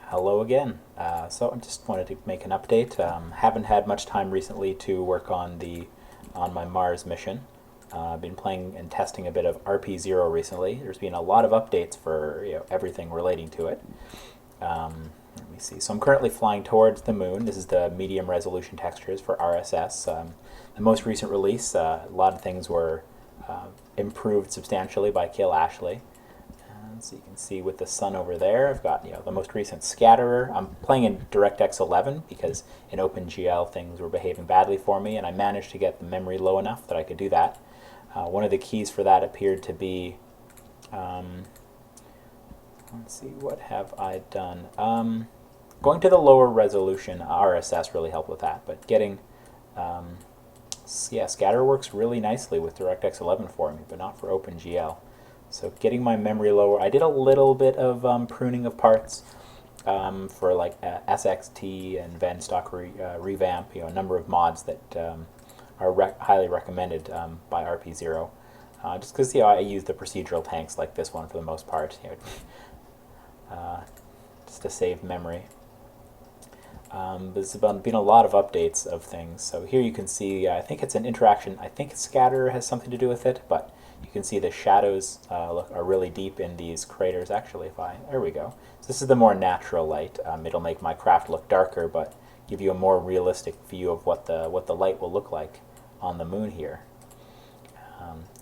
Hello again. So I just wanted to make an update. Haven't had much time recently to work on my Mars mission. I've been playing and testing a bit of RP-0 recently. There's been a lot of updates for everything relating to it. Let me see. So I'm currently flying towards the moon. This is the medium resolution textures for RSS. The most recent release, a lot of things were improved substantially by Kill Ashley. So you can see with the sun over there, I've got the most recent scatterer. I'm playing in DirectX 11 because in OpenGL things were behaving badly for me, and I managed to get the memory low enough that I could do that. One of the keys for that appeared to be, let's see, what have I done? Going to the lower resolution RSS really helped with that, but getting, scatter works really nicely with DirectX 11 for me, but not for OpenGL. So getting my memory lower, I did a little bit of pruning of parts for like SXT and Venstock revamp, a number of mods that are highly recommended by RP-0. Just because I use the procedural tanks like this one for the most part, just to save memory. There's been a lot of updates of things. So here you can see, I think it's an interaction. I think scatter has something to do with it, but you can see the shadows are really deep in these craters. Actually, there we go. So this is the more natural light. It'll make my craft look darker, but give you a more realistic view of what the light will look like on the moon here.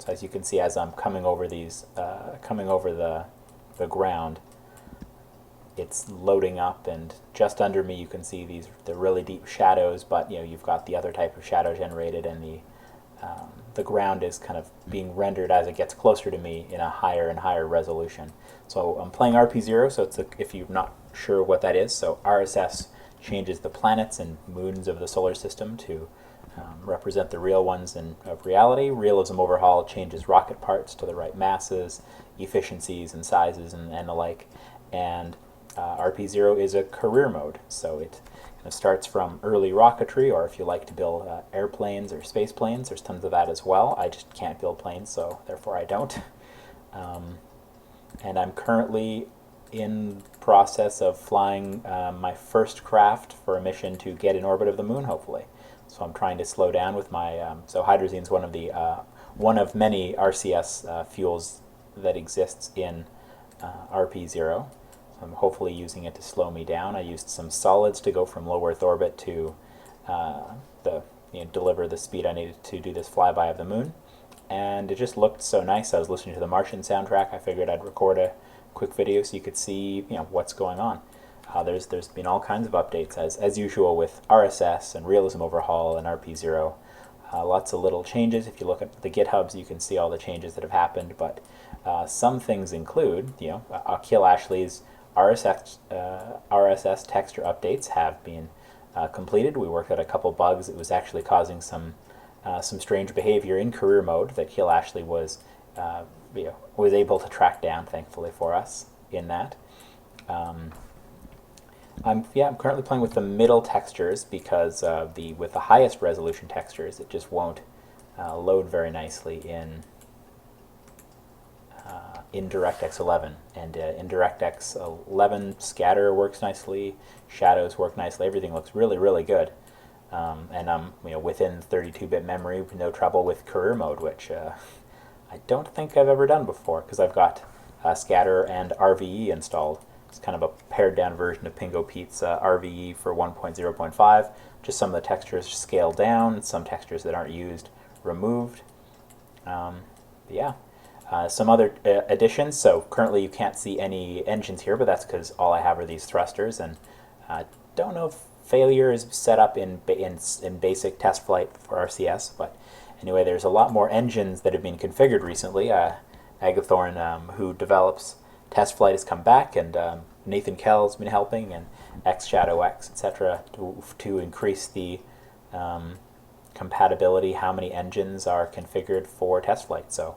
So as you can see, as I'm coming over the ground, it's loading up, and just under me you can see the really deep shadows. But you've got the other type of shadow generated, and the ground is kind of being rendered as it gets closer to me in a higher and higher resolution. So I'm playing RP-0, so if you're not sure what that is, so RSS changes the planets and moons of the solar system to represent the real ones of reality. Realism Overhaul changes rocket parts to the right masses, efficiencies and sizes and the like. And RP-0 is a career mode, so it starts from early rocketry, or if you like to build airplanes or space planes, there's tons of that as well. I just can't build planes, so therefore I don't. And I'm currently in process of flying my first craft for a mission to get in orbit of the moon, hopefully. So I'm trying to slow down with my. So hydrazine is one of many RCS fuels that exists in RP-0. I'm hopefully using it to slow me down. I used some solids to go from low Earth orbit to deliver the speed I needed to do this flyby of the moon, and it just looked so nice. I was listening to the Martian soundtrack. I figured I'd record a quick video so you could see what's going on. There's been all kinds of updates as usual with RSS and Realism Overhaul and RP-0. Lots of little changes. If you look at the GitHubs, you can see all the changes that have happened. But some things include, Kill Ashley's RSS texture updates have been completed. We worked out a couple bugs. It was actually causing some strange behavior in career mode that Kill Ashley was able to track down, thankfully for us in that. I'm currently playing with the middle textures because with the highest resolution textures it just won't load very nicely in DirectX 11, and in DirectX 11 scatter works nicely, shadows work nicely, everything looks really, really good. And I'm within 32-bit memory, no trouble with career mode, which I don't think I've ever done before, because I've got scatter and RVE installed. It's kind of a pared down version of Pingo Pete's RVE for 1.0.5. Just some of the textures scaled down, some textures that aren't used removed. Some other additions. So currently you can't see any engines here, but that's because all I have are these thrusters, and I don't know if failure is set up in basic test flight for RCS, but anyway, there's a lot more engines that have been configured recently. Agathorn, who develops test flight, has come back, and Nathan Kell's been helping, and XShadowX, etc., to increase the compatibility, how many engines are configured for test flight. So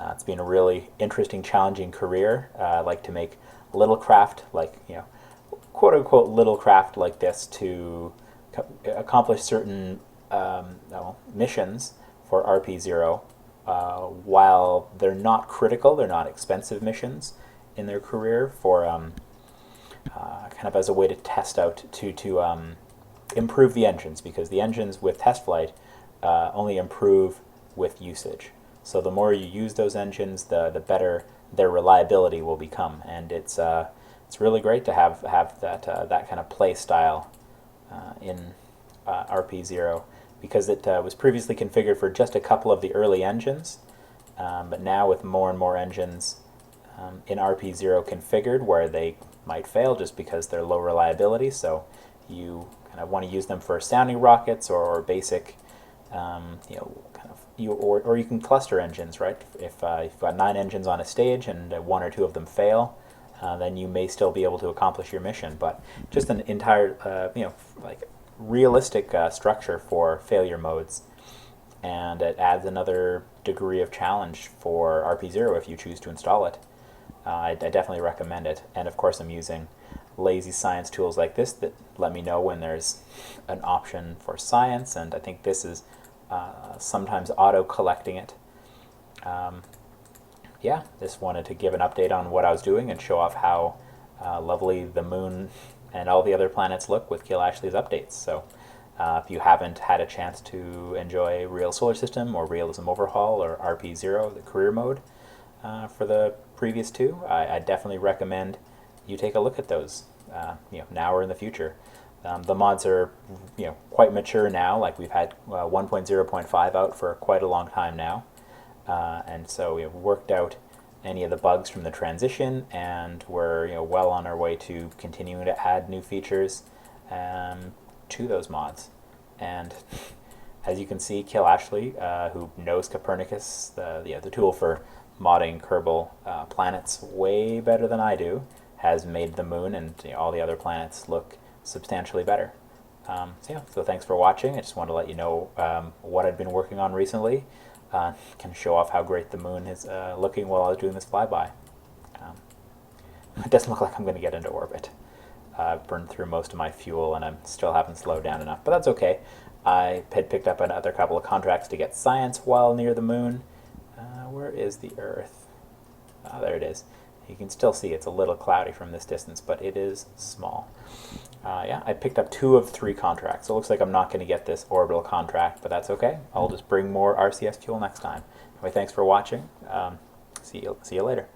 it's been a really interesting, challenging career. I like to make little craft, quote-unquote little craft like this to accomplish certain missions for RP-0 while they're not critical, they're not expensive missions in their career for kind kind of as a way to test out to improve the engines, because the engines with test flight only improve with usage. So the more you use those engines, the better their reliability will become, and it's really great to have that kind of play style in RP-0, because it was previously configured for just a couple of the early engines, but now with more and more engines in RP-0 configured where they might fail just because they're low reliability, so you kind of want to use them for sounding rockets or basic, or you can cluster engines, right? If you've got 9 engines on a stage and 1 or 2 of them fail, then you may still be able to accomplish your mission. But just an entire, like realistic structure for failure modes, and it adds another degree of challenge for RP-0 if you choose to install it. I definitely recommend it, and of course I'm using lazy science tools like this that let me know when there's an option for science, and I think this is sometimes auto-collecting it. Yeah, just wanted to give an update on what I was doing and show off how lovely the moon and all the other planets look with Kill Ashley's updates. So if you haven't had a chance to enjoy Real Solar System or Realism Overhaul or RP-0, the career mode, for the previous 2, I definitely recommend you take a look at those, now or in the future. The mods are quite mature now, like we've had 1.0.5 out for quite a long time now, and so we've worked out any of the bugs from the transition, and we're well on our way to continuing to add new features to those mods. And as you can see, Kill Ashley, who knows Copernicus, the tool for modding Kerbal planets way better than I do, has made the moon and all the other planets look substantially better. So thanks for watching. I just wanted to let you know what I've been working on recently. Can show off how great the moon is looking while I was doing this flyby. It doesn't look like I'm going to get into orbit. I've burned through most of my fuel and I still haven't slowed down enough, but that's okay. I had picked up another couple of contracts to get science while near the moon. Where is the Earth? There it is. You can still see it's a little cloudy from this distance, but it is small. Yeah, I picked up 2 of 3 contracts. So it looks like I'm not going to get this orbital contract, but that's okay. I'll just bring more RCS fuel next time. Anyway, thanks for watching. See you later.